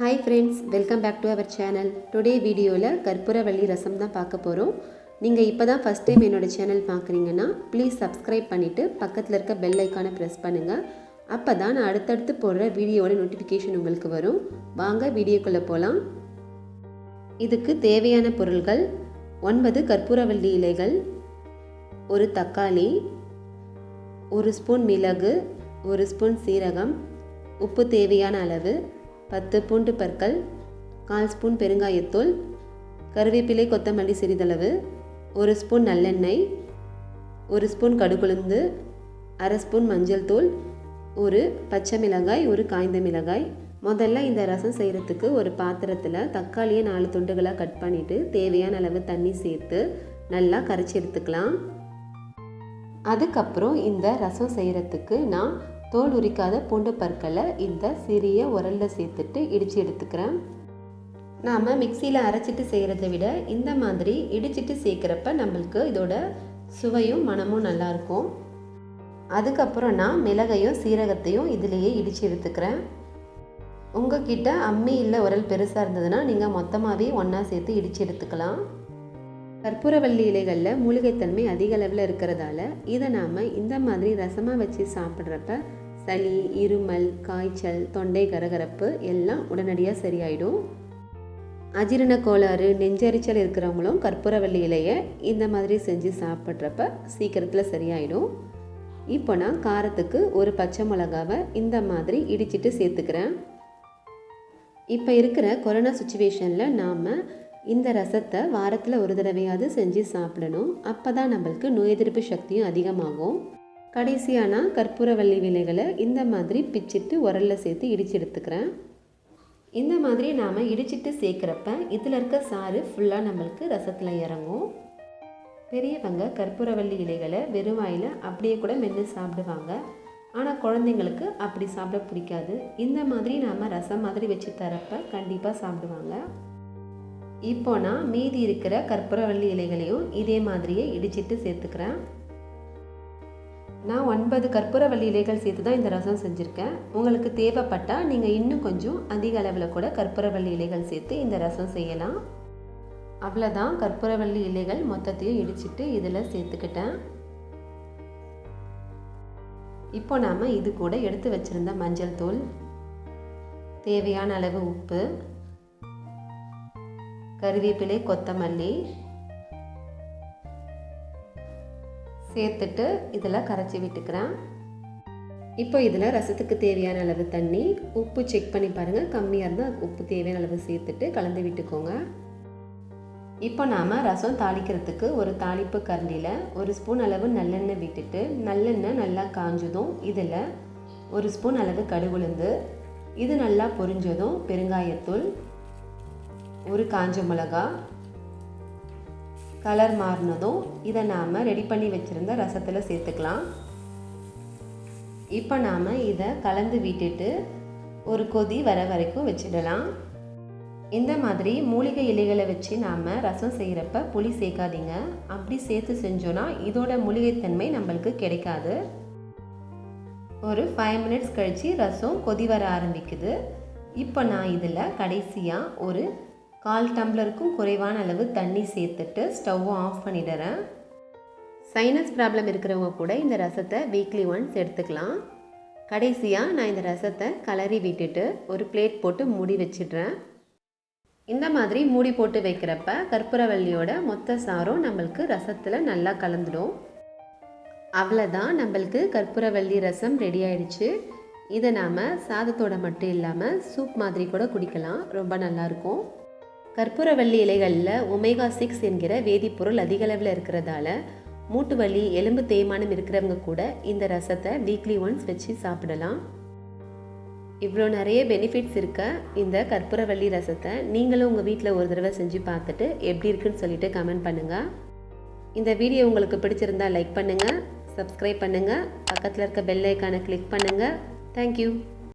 Hi friends, welcome back to our channel. Today வீடியோவில் கற்பூரவள்ளி ரசம் தான் பார்க்க போகிறோம். நீங்கள் இப்போ தான் ஃபஸ்ட் டைம் என்னோட சேனல் பார்க்குறீங்கன்னா ப்ளீஸ் சப்ஸ்கிரைப் பண்ணிவிட்டு பக்கத்தில் இருக்க பெல் ஐக்கானை ப்ரெஸ் பண்ணுங்கள். அப்போ தான் நான் அடுத்தடுத்து போடுற வீடியோட நோட்டிஃபிகேஷன் உங்களுக்கு வரும். வாங்க வீடியோக்குள்ளே போகலாம். இதுக்கு தேவையான பொருள்கள் 9 கற்பூரவள்ளி இலைகள், ஒரு தக்காளி, 1 ஸ்பூன் மிளகு, 1 ஸ்பூன் சீரகம், உப்பு தேவையான அளவு, 10 பூண்டு பற்கள், 1/4 ஸ்பூன் பெருங்காயத்தூள், கருவேப்பிலை கொத்தமல்லி சிறிதளவு, 1 ஸ்பூன் நல்லெண்ணெய், 1 ஸ்பூன் கடுகுளுந்து, 1/2 ஸ்பூன் மஞ்சள் தூள், ஒரு பச்சை மிளகாய், ஒரு காய்ந்த மிளகாய். முதல்ல இந்த ரசம் செய்கிறதுக்கு ஒரு பாத்திரத்தில் தக்காளியை 4 துண்டுகளாக கட் பண்ணிவிட்டு தேவையான அளவு தண்ணி சேர்த்து நல்லா கரைச்சி எடுத்துக்கலாம். அதுக்கப்புறம் இந்த ரசம் செய்கிறதுக்கு நான் தோல் உரிக்காத பூண்டு பற்களை இந்த சிறிய உரலில் சேர்த்துட்டு இடித்து எடுத்துக்கிறேன். நாம் மிக்சியில் அரைச்சிட்டு செய்கிறத விட இந்த மாதிரி இடிச்சிட்டு சேர்க்குறப்ப நம்மளுக்கு இதோட சுவையும் மனமும் நல்லாயிருக்கும். அதுக்கப்புறம் நான் மிளகையும் சீரகத்தையும் இதிலேயே இடித்து எடுத்துக்கிறேன். உங்ககிட்ட அம்மி இல்லை உரல் பெருசாக இருந்ததுன்னா நீங்கள் மொத்தமாகவே ஒன்றா சேர்த்து இடித்து எடுத்துக்கலாம். கற்பூரவள்ளி இலைகளில் மூலிகைத்தன்மை அதிக அளவில் இருக்கிறதால இதை நாம் இந்த மாதிரி ரசமாக வச்சு சாப்பிட்றப்ப சளி, இருமல், காய்ச்சல், தொண்டை கரகரப்பு எல்லாம் உடனடியாக சரியாயிடும். அஜீரண கோளாறு, நெஞ்சரிச்சல் இருக்கிறவங்களும் கற்பூரவள்ளி இலையை இந்த மாதிரி செஞ்சு சாப்பிட்றப்ப சீக்கிரத்தில் சரியாயிடும். இப்போ நான் காரத்துக்கு ஒரு பச்சை மிளகாவை இந்த மாதிரி இடிச்சிட்டு சேர்த்துக்கிறேன். இப்போ இருக்கிற கொரோனா சுச்சுவேஷனில் நாம் இந்த ரசத்தை வாரத்தில் ஒரு தடவையாவது செஞ்சு சாப்பிடணும். அப்போ தான் நம்மளுக்கு நோய் எதிர்ப்பு சக்தியும் அதிகமாகும். கடைசியான கற்பூரவள்ளி விலைகளை இந்த மாதிரி பிச்சிட்டு உரலில் சேர்த்து இடித்து எடுத்துக்கிறேன். இந்த மாதிரி நாம் இடிச்சிட்டு சேர்க்குறப்ப இதில் இருக்க சாறு ஃபுல்லாக நம்மளுக்கு ரசத்தில் இறங்கும். பெரியவங்க கற்பூரவள்ளி இலைகளை வெறும் வாயில் அப்படியே கூட மென்று சாப்பிடுவாங்க. ஆனால் குழந்தைங்களுக்கு அப்படி சாப்பிட பிடிக்காது. இந்த மாதிரி நாம் ரசம் மாதிரி வச்சு தரப்ப கண்டிப்பாக சாப்பிடுவாங்க. இப்போ நான் மீதி இருக்கிற கற்பூரவள்ளி இலைகளையும் இதே மாதிரியே இடிச்சிட்டு சேர்த்துக்கிறேன். நான் 9 கற்பூரவள்ளி இலைகள் சேர்த்து தான் இந்த ரசம் செஞ்சுருக்கேன். உங்களுக்கு தேவைப்பட்டால் நீங்கள் இன்னும் கொஞ்சம் அதிக அளவில் கூட கற்பூரவள்ளி இலைகள் சேர்த்து இந்த ரசம் செய்யலாம். அவ்வளோதான், கற்பூரவள்ளி இலைகள் மொத்தத்தையும் இடிச்சிட்டு இதில் சேர்த்துக்கிட்டேன். இப்போ நாம் இது கூட எடுத்து வச்சுருந்த மஞ்சள் தூள், தேவையான அளவு உப்பு, கருவேப்பிலை கொத்தமல்லி சேர்த்துட்டு இதில் கரைச்சி விட்டுக்கிறேன். இப்போ இதில் ரசத்துக்கு தேவையான அளவு தண்ணி, உப்பு செக் பண்ணி பாருங்கள், கம்மியாக இருந்தால் உப்பு தேவையான அளவு சேர்த்துட்டு கலந்து விட்டுக்கோங்க. இப்போ நாம் ரசம் தாளிக்கிறதுக்கு ஒரு தாளிப்பு கரண்டியில் 1 ஸ்பூன் அளவு நல்லெண்ணெய் விட்டுட்டு நல்லெண்ணெய் நல்லா காஞ்சதும் இதில் 1 ஸ்பூன் அளவு கடுகுளுந்து, இது நல்லா பொரிஞ்சதும் பெருங்காயத்தூள், ஒரு காஞ்ச மிளகா, கலர் மாறினதும் இதை நாம் ரெடி பண்ணி வச்சுருந்த ரசத்தில் சேர்த்துக்கலாம். இப்போ நாம் இதை கலந்து விட்டுட்டு ஒரு கொதி வர வரைக்கும் வச்சிடலாம். இந்த மாதிரி மூலிகை இலைகளை வச்சு நாம் ரசம் செய்கிறப்ப புளி சேர்க்காதீங்க. அப்படி சேர்த்து செஞ்சோன்னா இதோட மூலிகைத்தன்மை நம்மளுக்கு கிடைக்காது. ஒரு 5 மினிட்ஸ் கழித்து ரசம் கொதி வர ஆரம்பிக்குது. இப்போ நான் இதில் கடைசியாக ஒரு 1/4 டம்ளருக்கும் குறைவான அளவு தண்ணி சேர்த்துட்டு ஸ்டவ்வை ஆஃப் பண்ணிடுறேன். சைனஸ் ப்ராப்ளம் இருக்கிறவங்க கூட இந்த ரசத்தை வீக்லி ஒன்ஸ் எடுத்துக்கலாம். கடைசியாக நான் இந்த ரசத்தை கலரி விட்டுட்டு ஒரு பிளேட் போட்டு மூடி வச்சிடுறேன். இந்த மாதிரி மூடி போட்டு வைக்கிறப்ப கற்பூரவள்ளியோட மொத்த சாரும் நம்மளுக்கு ரசத்தில் நல்லா கலந்துடும். அவ்வளோதான், நம்மளுக்கு கற்பூரவள்ளி ரசம் ரெடி ஆயிடுச்சு. இதை நாம் சாதத்தோட மட்டும் இல்லாமல் சூப் மாதிரி கூட குடிக்கலாம், ரொம்ப நல்லாயிருக்கும். கற்பூரவள்ளி இலைகளில் ஒமேகா 6 என்கிற வேதிப்பொருள் அதிக அளவில் இருக்கிறதால மூட்டு வலி, எலும்பு தேய்மானம் இருக்கிறவங்க கூட இந்த ரசத்தை வீக்லி ஒன்ஸ் வச்சு சாப்பிடலாம். இவ்வளோ நிறைய பெனிஃபிட்ஸ் இருக்க இந்த கற்பூரவள்ளி ரசத்தை நீங்களும் உங்கள் வீட்டில் ஒரு தடவை செஞ்சு பார்த்துட்டு எப்படி இருக்குன்னு சொல்லிட்டு கமெண்ட் பண்ணுங்கள். இந்த வீடியோ உங்களுக்கு பிடிச்சிருந்தால் லைக் பண்ணுங்கள், சப்ஸ்கிரைப் பண்ணுங்கள், பக்கத்தில் இருக்க பெல் ஐக்கானை கிளிக் பண்ணுங்கள். தேங்க்யூ.